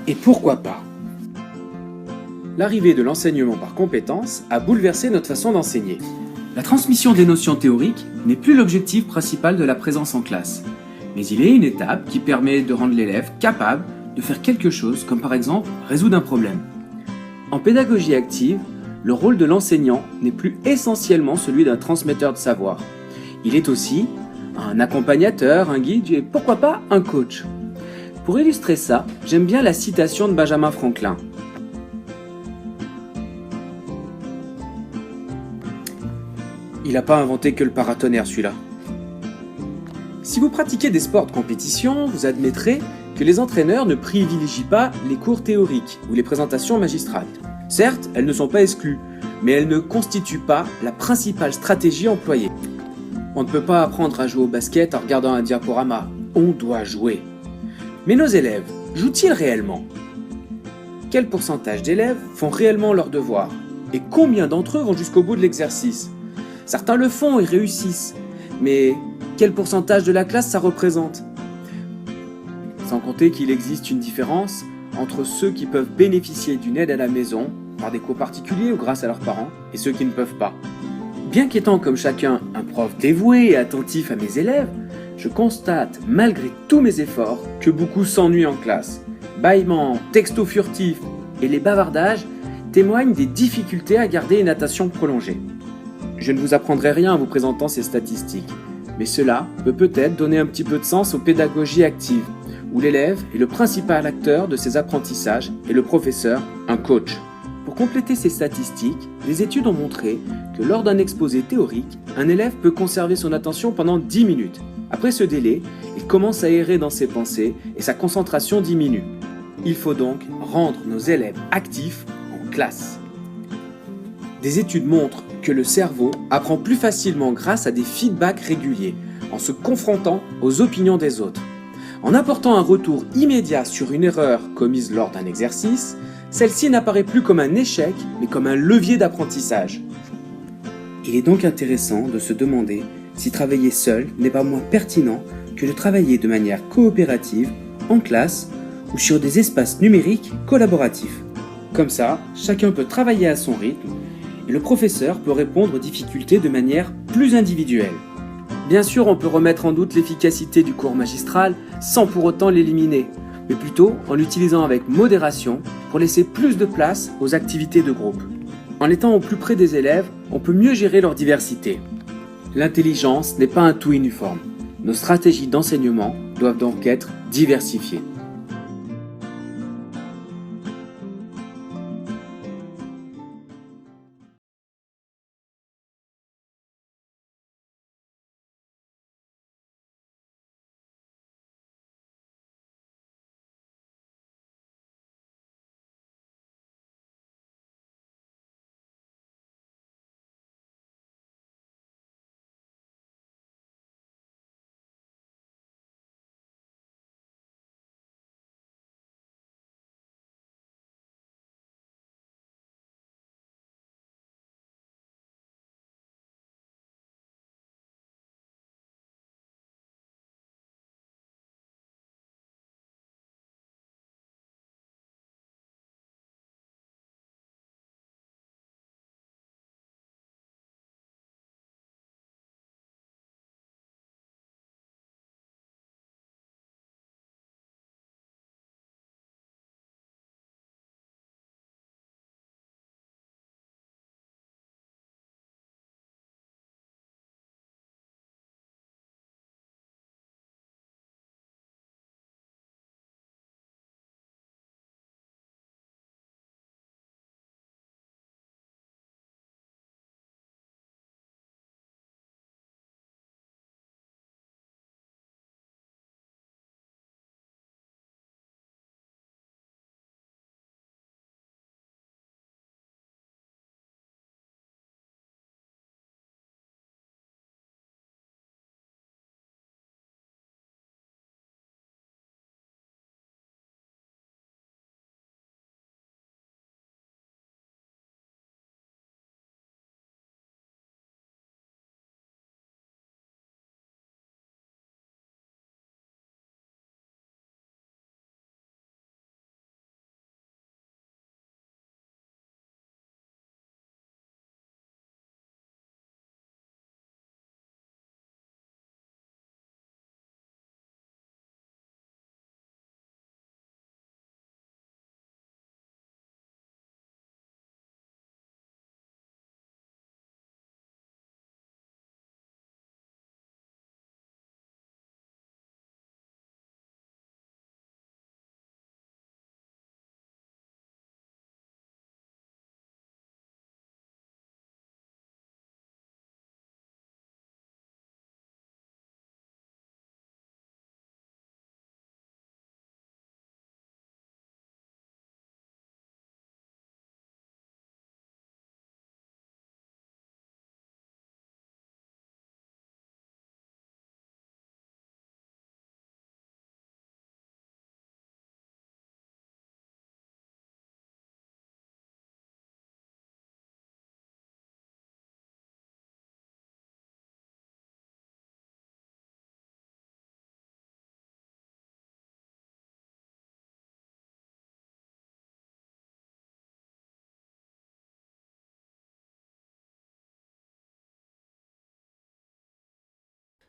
Et pourquoi pas? L'arrivée de l'enseignement par compétences a bouleversé notre façon d'enseigner. La transmission des notions théoriques n'est plus l'objectif principal de la présence en classe, mais il est une étape qui permet de rendre l'élève capable de faire quelque chose, comme par exemple résoudre un problème. En pédagogie active, le rôle de l'enseignant n'est plus essentiellement celui d'un transmetteur de savoir. Il est aussi un accompagnateur, un guide et pourquoi pas un coach. Pour illustrer ça, j'aime bien la citation de Benjamin Franklin. Il n'a pas inventé que le paratonnerre celui-là. Si vous pratiquez des sports de compétition, vous admettrez que les entraîneurs ne privilégient pas les cours théoriques ou les présentations magistrales. Certes, elles ne sont pas exclues, mais elles ne constituent pas la principale stratégie employée. On ne peut pas apprendre à jouer au basket en regardant un diaporama, on doit jouer. Mais nos élèves jouent-ils réellement? Quel pourcentage d'élèves font réellement leurs devoirs? Et combien d'entre eux vont jusqu'au bout de l'exercice? Certains le font et réussissent, mais quel pourcentage de la classe ça représente? Sans compter qu'il existe une différence entre ceux qui peuvent bénéficier d'une aide à la maison, par des cours particuliers ou grâce à leurs parents, et ceux qui ne peuvent pas. Bien qu'étant comme chacun un prof dévoué et attentif à mes élèves, je constate, malgré tous mes efforts, que beaucoup s'ennuient en classe. Bâillements, textos furtifs et les bavardages témoignent des difficultés à garder une attention prolongée. Je ne vous apprendrai rien en vous présentant ces statistiques, mais cela peut peut-être donner un petit peu de sens aux pédagogies actives, où l'élève est le principal acteur de ses apprentissages et le professeur, un coach. Pour compléter ces statistiques, des études ont montré que lors d'un exposé théorique, un élève peut conserver son attention pendant 10 minutes. Après ce délai, il commence à errer dans ses pensées et sa concentration diminue. Il faut donc rendre nos élèves actifs en classe. Des études montrent que le cerveau apprend plus facilement grâce à des feedbacks réguliers, en se confrontant aux opinions des autres. En apportant un retour immédiat sur une erreur commise lors d'un exercice, celle-ci n'apparaît plus comme un échec, mais comme un levier d'apprentissage. Il est donc intéressant de se demander si travailler seul n'est pas moins pertinent que de travailler de manière coopérative, en classe ou sur des espaces numériques collaboratifs. Comme ça, chacun peut travailler à son rythme et le professeur peut répondre aux difficultés de manière plus individuelle. Bien sûr, on peut remettre en doute l'efficacité du cours magistral sans pour autant l'éliminer, mais plutôt en l'utilisant avec modération pour laisser plus de place aux activités de groupe. En étant au plus près des élèves, on peut mieux gérer leur diversité. L'intelligence n'est pas un tout uniforme. Nos stratégies d'enseignement doivent donc être diversifiées.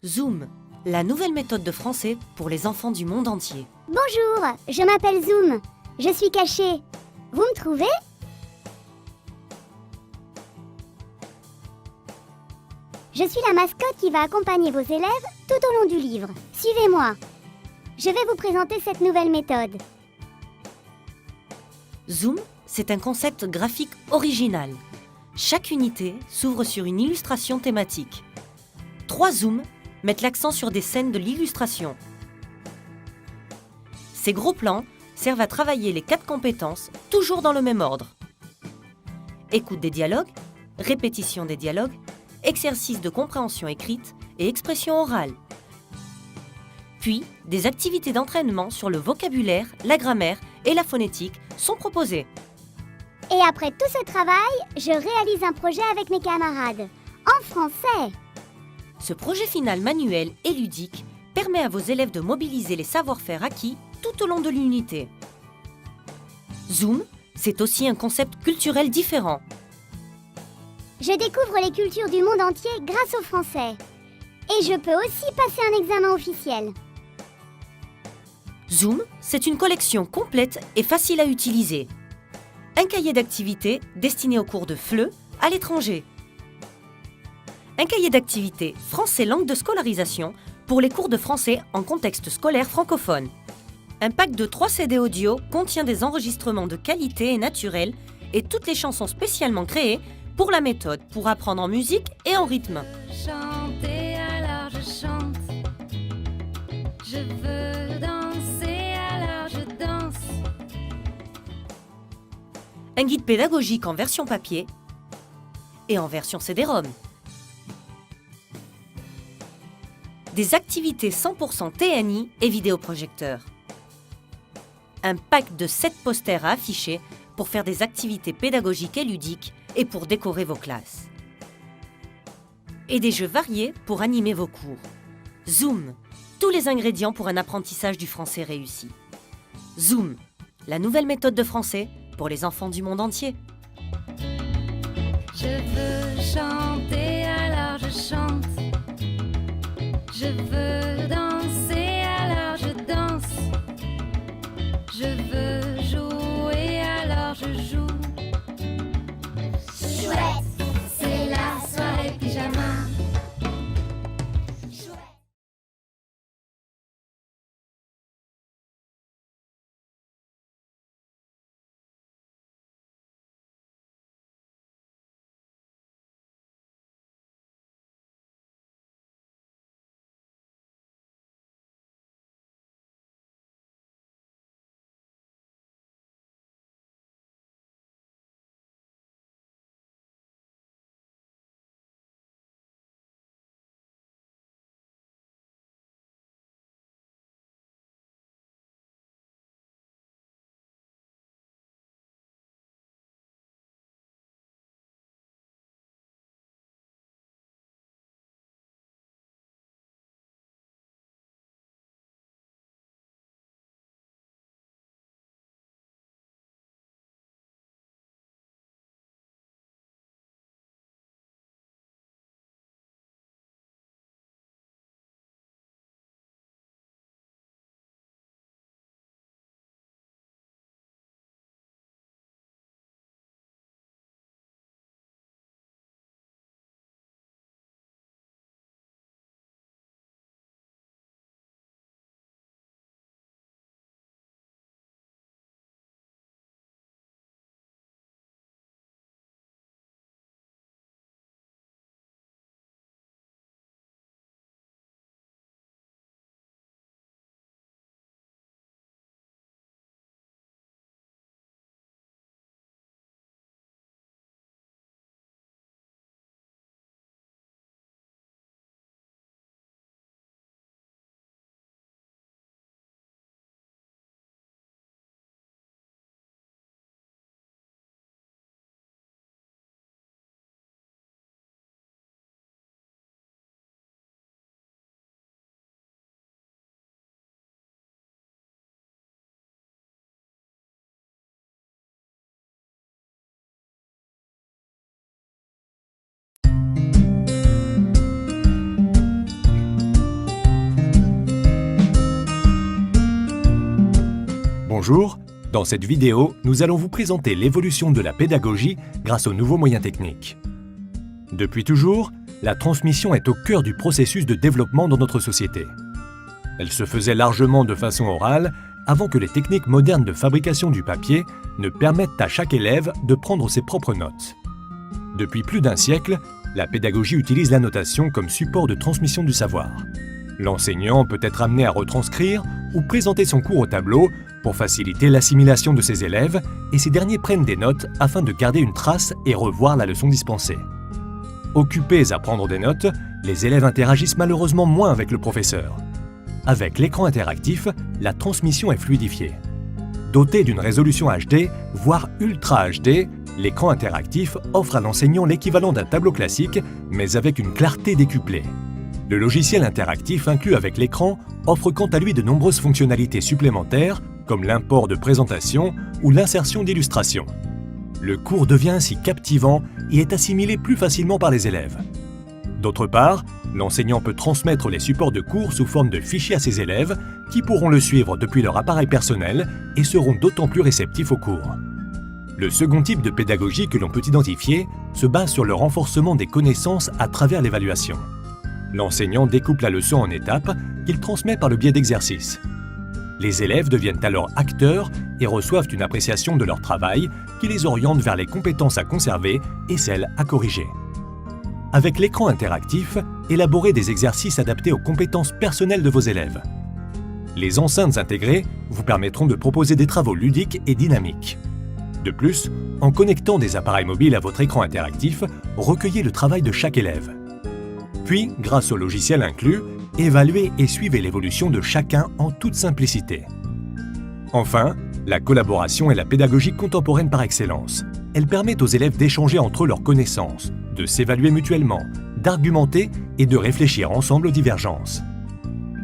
Zoom, la nouvelle méthode de français pour les enfants du monde entier. Bonjour, je m'appelle Zoom. Je suis cachée. Vous me trouvez? Je suis la mascotte qui va accompagner vos élèves tout au long du livre. Suivez-moi. Je vais vous présenter cette nouvelle méthode. Zoom, c'est un concept graphique original. Chaque unité s'ouvre sur une illustration thématique. 3 zooms mettent l'accent sur des scènes de l'illustration. Ces gros plans servent à travailler les 4 compétences, toujours dans le même ordre. Écoute des dialogues, répétition des dialogues, exercice de compréhension écrite et expression orale. Puis, des activités d'entraînement sur le vocabulaire, la grammaire et la phonétique sont proposées. Et après tout ce travail, je réalise un projet avec mes camarades. En français. Ce projet final manuel et ludique permet à vos élèves de mobiliser les savoir-faire acquis tout au long de l'unité. Zoom, c'est aussi un concept culturel différent. Je découvre les cultures du monde entier grâce au français. Et je peux aussi passer un examen officiel. Zoom, c'est une collection complète et facile à utiliser. Un cahier d'activités destiné aux cours de FLE à l'étranger. Un cahier d'activités français langue de scolarisation pour les cours de français en contexte scolaire francophone. Un pack de 3 CD audio contient des enregistrements de qualité et naturels et toutes les chansons spécialement créées pour la méthode pour apprendre en musique et en rythme. Chanter alors je chante. Je veux danser alors je danse. Un guide pédagogique en version papier et en version CD-ROM. Des activités 100% TNI et vidéoprojecteurs. Un pack de 7 posters à afficher pour faire des activités pédagogiques et ludiques et pour décorer vos classes. Et des jeux variés pour animer vos cours. Zoom, tous les ingrédients pour un apprentissage du français réussi. Zoom, la nouvelle méthode de français pour les enfants du monde entier. Je veux chanter alors je chante. Je veux danser alors je danse. Je veux jouer alors je joue. Chouette, c'est la soirée pyjama. Bonjour, dans cette vidéo, nous allons vous présenter l'évolution de la pédagogie grâce aux nouveaux moyens techniques. Depuis toujours, la transmission est au cœur du processus de développement dans notre société. Elle se faisait largement de façon orale avant que les techniques modernes de fabrication du papier ne permettent à chaque élève de prendre ses propres notes. Depuis plus d'un siècle, la pédagogie utilise la notation comme support de transmission du savoir. L'enseignant peut être amené à retranscrire ou présenter son cours au tableau pour faciliter l'assimilation de ses élèves et ces derniers prennent des notes afin de garder une trace et revoir la leçon dispensée. Occupés à prendre des notes, les élèves interagissent malheureusement moins avec le professeur. Avec l'écran interactif, la transmission est fluidifiée. Doté d'une résolution HD, voire Ultra HD, l'écran interactif offre à l'enseignant l'équivalent d'un tableau classique, mais avec une clarté décuplée. Le logiciel interactif inclus avec l'écran offre quant à lui de nombreuses fonctionnalités supplémentaires, comme l'import de présentation ou l'insertion d'illustrations. Le cours devient ainsi captivant et est assimilé plus facilement par les élèves. D'autre part, l'enseignant peut transmettre les supports de cours sous forme de fichiers à ses élèves qui pourront le suivre depuis leur appareil personnel et seront d'autant plus réceptifs au cours. Le second type de pédagogie que l'on peut identifier se base sur le renforcement des connaissances à travers l'évaluation. L'enseignant découpe la leçon en étapes qu'il transmet par le biais d'exercices. Les élèves deviennent alors acteurs et reçoivent une appréciation de leur travail qui les oriente vers les compétences à conserver et celles à corriger. Avec l'écran interactif, élaborez des exercices adaptés aux compétences personnelles de vos élèves. Les enceintes intégrées vous permettront de proposer des travaux ludiques et dynamiques. De plus, en connectant des appareils mobiles à votre écran interactif, recueillez le travail de chaque élève. Puis, grâce au logiciel inclus, évaluez et suivez l'évolution de chacun en toute simplicité. Enfin, la collaboration est la pédagogie contemporaine par excellence. Elle permet aux élèves d'échanger entre eux leurs connaissances, de s'évaluer mutuellement, d'argumenter et de réfléchir ensemble aux divergences.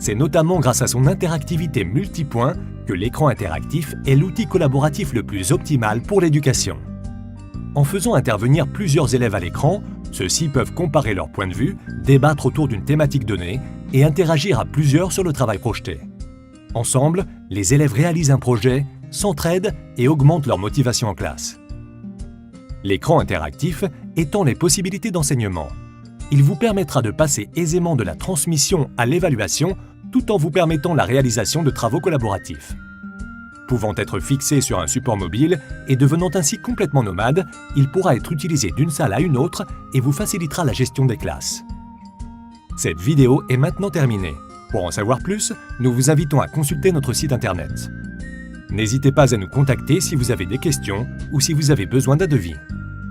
C'est notamment grâce à son interactivité multipoint que l'écran interactif est l'outil collaboratif le plus optimal pour l'éducation. En faisant intervenir plusieurs élèves à l'écran, ceux-ci peuvent comparer leurs points de vue, débattre autour d'une thématique donnée et interagir à plusieurs sur le travail projeté. Ensemble, les élèves réalisent un projet, s'entraident et augmentent leur motivation en classe. L'écran interactif étend les possibilités d'enseignement. Il vous permettra de passer aisément de la transmission à l'évaluation tout en vous permettant la réalisation de travaux collaboratifs. Pouvant être fixé sur un support mobile et devenant ainsi complètement nomade, il pourra être utilisé d'une salle à une autre et vous facilitera la gestion des classes. Cette vidéo est maintenant terminée. Pour en savoir plus, nous vous invitons à consulter notre site internet. N'hésitez pas à nous contacter si vous avez des questions ou si vous avez besoin d'un devis.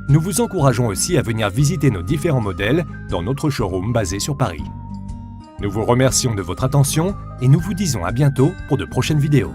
Nous vous encourageons aussi à venir visiter nos différents modèles dans notre showroom basé sur Paris. Nous vous remercions de votre attention et nous vous disons à bientôt pour de prochaines vidéos.